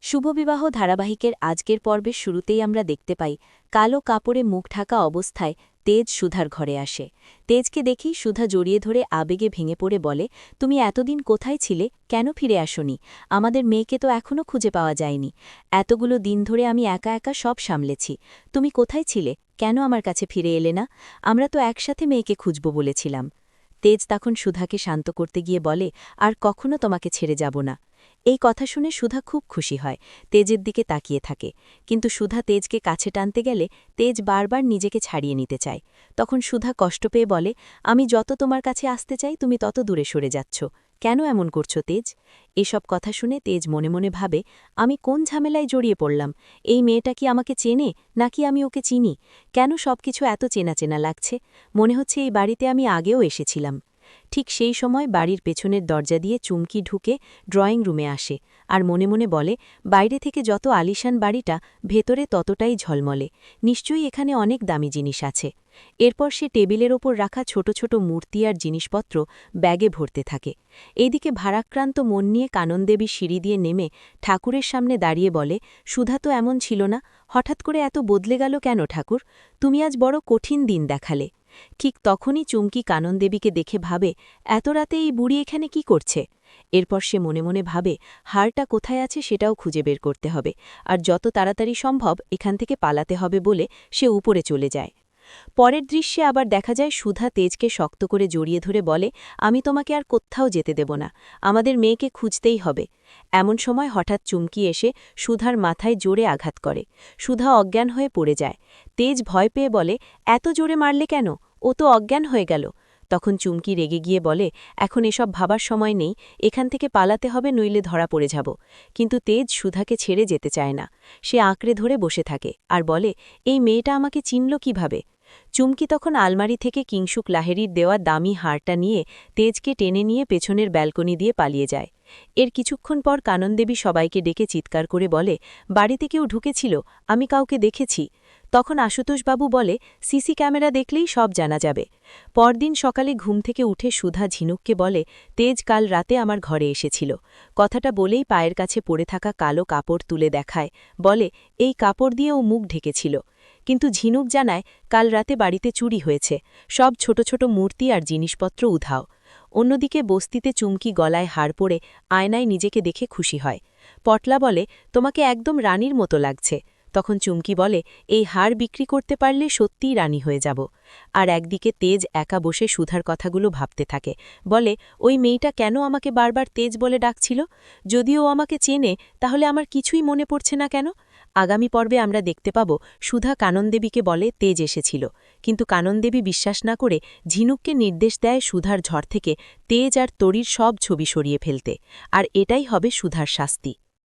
শুভবিবাহ ধারাবাহিকের আজকের পর্বের শুরুতেই আমরা দেখতে পাই কালো কাপড়ে মুখ ঢাকা অবস্থায় তেজ সুধার ঘরে আসে। তেজকে দেখেই সুধা জড়িয়ে ধরে আবেগে ভেঙে পড়ে বলে, তুমি এতদিন কোথায় ছিলে, কেন ফিরে আসনি? আমাদের মেয়েকে তো এখনও খুঁজে পাওয়া যায়নি। এতগুলো দিন ধরে আমি একা একা সব সামলেছি। তুমি কোথায় ছিলে, কেন আমার কাছে ফিরে এলে না? আমরা তো একসাথে মেয়েকে খুঁজব বলেছিলাম। তেজ তখন সুধাকে শান্ত করতে গিয়ে বলে, আর কখনো তোমাকে ছেড়ে যাব না। এই কথা শুনে সুধা খুব খুশি হয়, তেজের দিকে তাকিয়ে থাকে। কিন্তু সুধা তেজকে কাছে টানতে গেলে তেজ বারবার নিজেকে ছাড়িয়ে নিতে চায়। তখন সুধা কষ্ট পেয়ে বলে, আমি যত তোমার কাছে আসতে চাই তুমি তত দূরে সরে যাচ্ছ। কেন এমন করছো তেজ? এসব কথা শুনে তেজ মনে মনে ভাবে, আমি কোন ঝামেলায় জড়িয়ে পড়লাম? এই মেয়েটা কি আমাকে চেনে, নাকি আমি ওকে চিনি? কেন সবকিছু এত চেনা চেনা লাগছে? মনে হচ্ছে এই বাড়িতে আমি আগেও এসেছিলাম। ঠিক সেই সময় বাড়ির পেছনের দরজা দিয়ে চুমকি ঢুকে ড্রয়িং রুমে আসে আর মনে মনে বলে, বাইরে থেকে যত আলিশান বাড়িটা, ভেতরে ততটাই ঝলমলে। নিশ্চয়ই এখানে অনেক দামি জিনিস আছে। এরপর সে টেবিলের ওপর রাখা ছোট ছোট মূর্তি আর জিনিসপত্র ব্যাগে ভরতে থাকে। এইদিকে ভারাক্রান্ত মন নিয়ে কাননদেবী সিঁড়ি দিয়ে নেমে ঠাকুরের সামনে দাঁড়িয়ে বলে, সুধা তো এমন ছিল না, হঠাৎ করে এত বদলে গেল কেন ঠাকুর? তুমি আজ বড় কঠিন দিন দেখালে। ঠিক তখনই চুমকি কাননদেবীকে দেখে ভাবে, এত রাতে এই বুড়ি এখানে কি করছে? এরপর সে মনে মনে ভাবে, হারটা কোথায় আছে সেটাও খুঁজে বের করতে হবে, আর যত তাড়াতাড়ি সম্ভব এখান থেকে পালাতে হবে বলে সে উপরে চলে যায়। পরের দৃশ্যে আবার দেখা যায় সুধা তেজকে শক্ত করে জড়িয়ে ধরে বলে, আমি তোমাকে আর কোথাও যেতে দেব না, আমাদের মেয়েকে খুঁজতেই হবে। এমন সময় হঠাৎ চুমকি এসে সুধার মাথায় জোরে আঘাত করে। সুধা অজ্ঞান হয়ে পড়ে যায়। তেজ ভয় পেয়ে বলে, এত জোরে মারলে কেন? ও তো অজ্ঞান হয়ে গেল। তখন চুমকি রেগে গিয়ে বলে, এখন এসব ভাবার সময় নেই, এখান থেকে পালাতে হবে, নইলে ধরা পড়ে যাব। কিন্তু তেজ সুধাকে ছেড়ে যেতে চায় না। সে আঁকড়ে ধরে বসে থাকে আর বলে, এই মেয়েটা আমাকে চিনল কিভাবে? চুমকি তখন আলমারি থেকে কিংসুক লাহেরির দেওয়া দামি হারটা নিয়ে তেজকে টেনে নিয়ে পেছনের ব্যালকনি দিয়ে পালিয়ে যায়। এর কিছুক্ষণ পর কাননদেবী সবাইকে ডেকে চিৎকার করে বলে, বাড়িতে কেউ ঢুকেছিল, আমি কাউকে দেখেছি। তখন আশুতোষবাবু বলে, সিসি ক্যামেরা দেখলেই সব জানা যাবে। পরদিন সকালে ঘুম থেকে উঠে সুধা ঝিনুককে বলে, তেজ কাল রাতে আমার ঘরে এসেছিল। কথাটা বলেই পায়ের কাছে পড়ে থাকা কালো কাপড় তুলে দেখায়, বলে, এই কাপড় দিয়ে ও মুখ ঢেকেছিল। কিন্তু ঝিনুক জানায়, কাল রাতে বাড়িতে চুরি হয়েছে, সব ছোট ছোট মূর্তি আর জিনিসপত্র উধাও। অন্যদিকে বস্তিতে চুমকি গলায় হার পরে আয়নায় নিজেকে দেখে খুশি হয়। পটলা বলে, তোমাকে একদম রানীর মতো লাগছে। তখন চুমকি বলে, এই হার বিক্রি করতে পারলে সত্যিই রানী হয়ে যাব। আর একদিকে তেজ একা বসে সুধার কথাগুলো ভাবতে থাকে, বলে, ওই মেয়েটা কেন আমাকে বারবার তেজ বলে ডাকছিল? যদিও ও আমাকে চেনে, তাহলে আমার কিছুই মনে পড়ছে না কেন? আগামী পর্বে আমরা দেখতে পাব সুধা কাননদেবীকে বলে তেজ এসেছিল, কিন্তু কাননদেবী বিশ্বাস না করে ঝিনুককে নির্দেশ দেয় সুধার ঝড় থেকে তেজ আর তরির সব ছবি সরিয়ে ফেলতে। আর এটাই হবে সুধার শাস্তি।